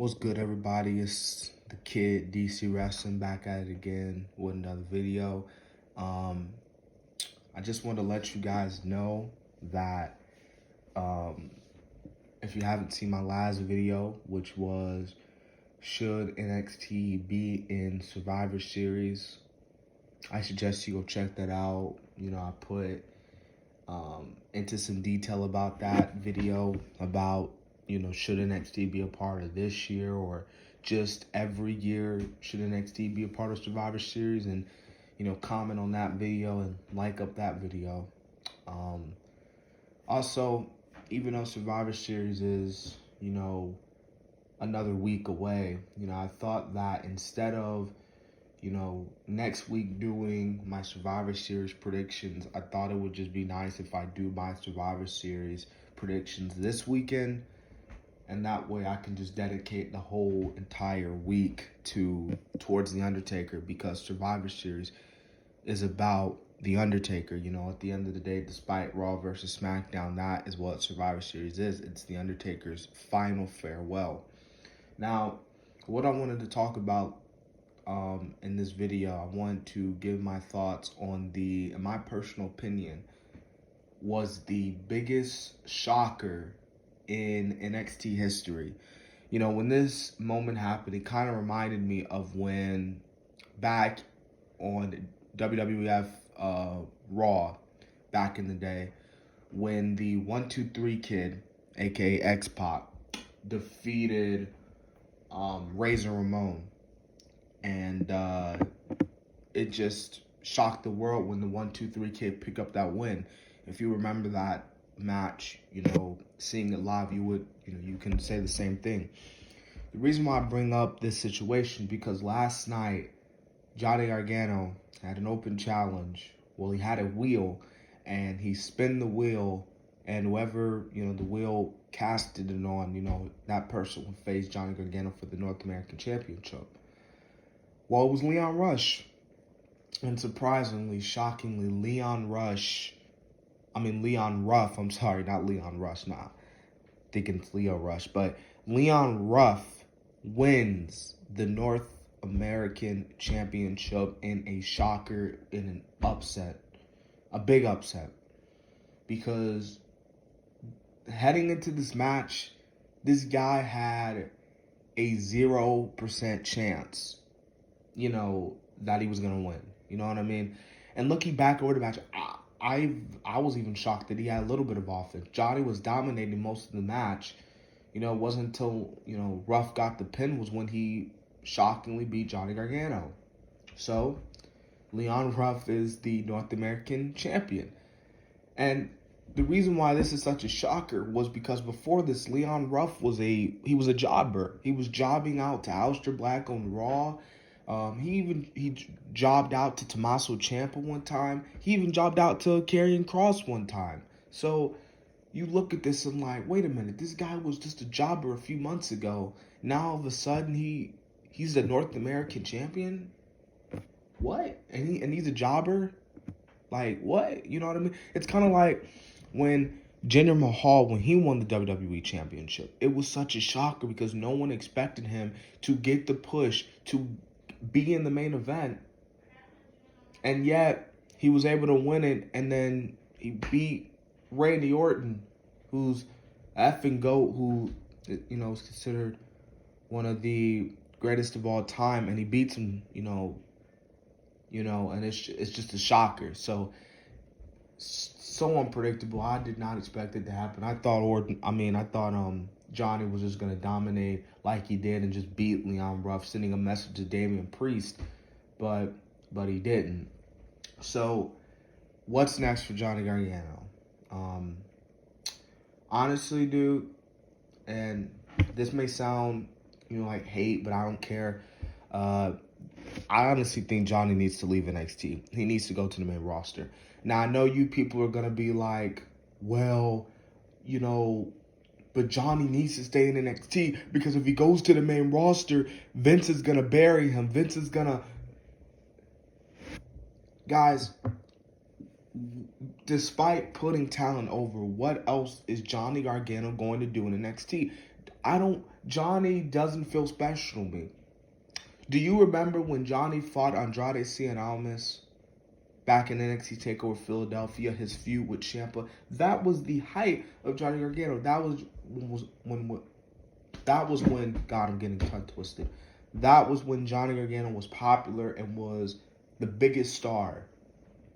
What's good, everybody? It's the kid DC Wrestling back at it again with another video. Um, I just want to let you guys know that um, if you haven't seen my last video, which was should NXT be in Survivor Series, I suggest you go check that out. I put into some detail about that video about should NXT be a part of this year or just every year should NXT be a part of Survivor Series, and comment on that video and like up that video. Also, even though Survivor Series is another week away, I thought that instead of next week doing my Survivor Series predictions, I thought it would just be nice if I do my Survivor Series predictions this weekend, and that way I can just dedicate the whole entire week towards The Undertaker, because Survivor Series is about The Undertaker. At the end of the day, despite Raw versus SmackDown, that is what Survivor Series is. It's The Undertaker's final farewell. Now, what I wanted to talk about in this video, I want to give my thoughts on in my personal opinion, was the biggest shocker in NXT history. When this moment happened, it kind of reminded me of when back on WWF Raw back in the day, when the 1-2-3 Kid, aka X-Pac, defeated Razor Ramon. And it just shocked the world when the 1-2-3 Kid picked up that win. If you remember that match, seeing it live, you can say the same thing. The reason why I bring up this situation, because last night Johnny Gargano had an open challenge. Well, he had a wheel, and he spun the wheel, and whoever the wheel casted it on, that person would face Johnny Gargano for the North American Championship. Well, it was Leon Rush. And surprisingly, shockingly, Leon Ruff, I'm sorry, not Leon Rush, nah. Thinking it's Leo Rush. But Leon Ruff wins the North American Championship in a shocker, in an upset. A big upset. Because heading into this match, this guy had a 0% chance that he was gonna win. You know what I mean? And looking back over the match, I was even shocked that he had a little bit of offense. Johnny was dominating most of the match. It wasn't until Ruff got the pin was when he shockingly beat Johnny Gargano. So Leon Ruff is the North American champion. And the reason why this is such a shocker was because before this, Leon Ruff was a jobber. He was jobbing out to Aleister Black on Raw. He jobbed out to Tommaso Ciampa one time. He even jobbed out to Karrion Kross one time. So you look at this and like, wait a minute, this guy was just a jobber a few months ago. Now all of a sudden he's the North American champion? What? And he's a jobber? Like, what? You know what I mean? It's kind of like when Jinder Mahal, when he won the WWE Championship, it was such a shocker because no one expected him to get the push to be in the main event, and yet he was able to win it, and then he beat Randy Orton, who's effing GOAT, who is considered one of the greatest of all time, and he beats him, and it's just a shocker. So unpredictable. I did not expect it to happen. I thought Johnny was just gonna dominate like he did and just beat Leon Ruff, sending a message to Damian Priest, but he didn't. So what's next for Johnny Gargano? Honestly, dude, and this may sound like hate, but I don't care. I honestly think Johnny needs to leave NXT. He needs to go to the main roster. Now, I know you people are going to be like, well, but Johnny needs to stay in NXT because if he goes to the main roster, Vince is going to bury him. Vince is going to... Guys, despite putting talent over, what else is Johnny Gargano going to do in NXT? Johnny doesn't feel special to me. Do you remember when Johnny fought Andrade Cien Almas back in NXT TakeOver Philadelphia, his feud with Ciampa? That was the height of Johnny Gargano. That was when God, I'm getting tongue twisted. That was when Johnny Gargano was popular and was the biggest star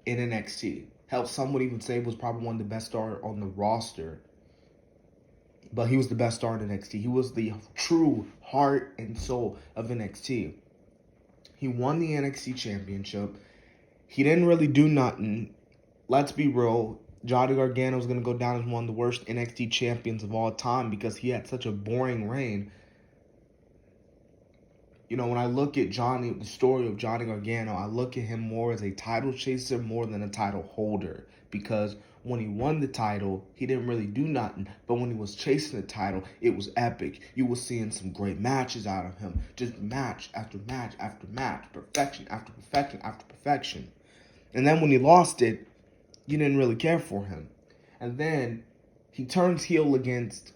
in NXT. Hell, some would even say was probably one of the best stars on the roster. But he was the best star in NXT. He was the true heart and soul of NXT. He won the NXT championship. He didn't really do nothing. Let's be real. Johnny Gargano is going to go down as one of the worst NXT champions of all time because he had such a boring reign. You know, when I look at Johnny, the story of Johnny Gargano, I look at him more as a title chaser more than a title holder. Because when he won the title, he didn't really do nothing. But when he was chasing the title, it was epic. You were seeing some great matches out of him. Just match after match after match. Perfection after perfection after perfection. And then when he lost it, you didn't really care for him. And then he turns heel against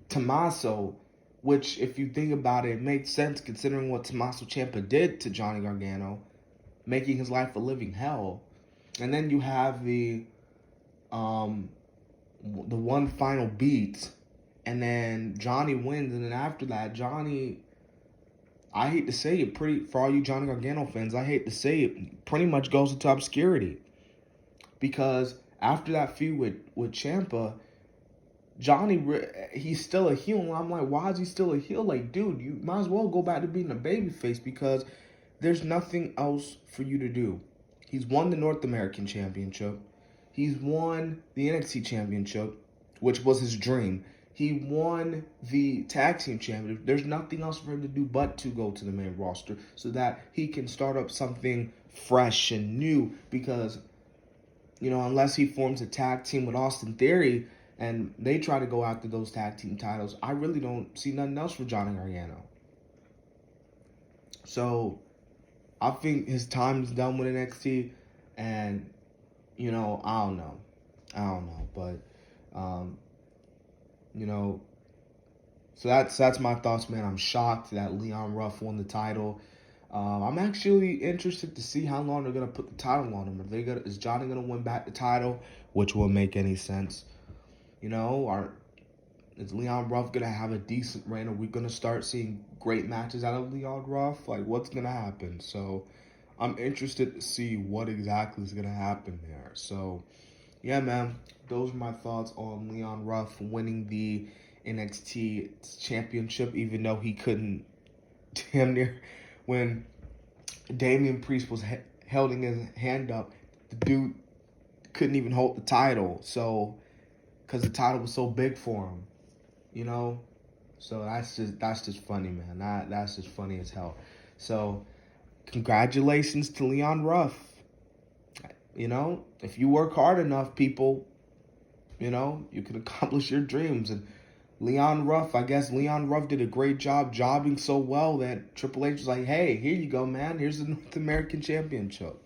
Tommaso, which, if you think about it, it makes sense considering what Tommaso Ciampa did to Johnny Gargano, making his life a living hell. And then you have the one final beat, and then Johnny wins, and then after that, Johnny, I hate to say it, for all you Johnny Gargano fans, I hate to say it, pretty much goes into obscurity. Because after that feud with Ciampa, Johnny, he's still a heel. And I'm like, why is he still a heel? Like, dude, you might as well go back to being a babyface because there's nothing else for you to do. He's won the North American Championship. He's won the NXT Championship, which was his dream. He won the Tag Team Championship. There's nothing else for him to do but to go to the main roster so that he can start up something fresh and new because, you know, unless he forms a tag team with Austin Theory and they try to go after those tag team titles, I really don't see nothing else for Johnny Gargano. So I think his time is done with NXT, and, you know, I don't know, but, you know, so that's my thoughts, man. I'm shocked that Leon Ruff won the title. I'm actually interested to see how long they're gonna put the title on him. Is Johnny gonna win back the title, which will make any sense? You know, is Leon Ruff gonna have a decent reign? Are we gonna start seeing great matches out of Leon Ruff? Like, what's gonna happen? So, I'm interested to see what exactly is gonna happen there. So, yeah, man, those are my thoughts on Leon Ruff winning the NXT championship, even though he couldn't damn near when Damian Priest was holding his hand up, the dude couldn't even hold the title. So, because the title was so big for him, you know. So that's just funny, man. That's just funny as hell. So, congratulations to Leon Ruff. You know, if you work hard enough, people, you know, you can accomplish your dreams. And Leon Ruff, I guess Leon Ruff did a great job jobbing so well that Triple H was like, hey, here you go, man. Here's the North American Championship.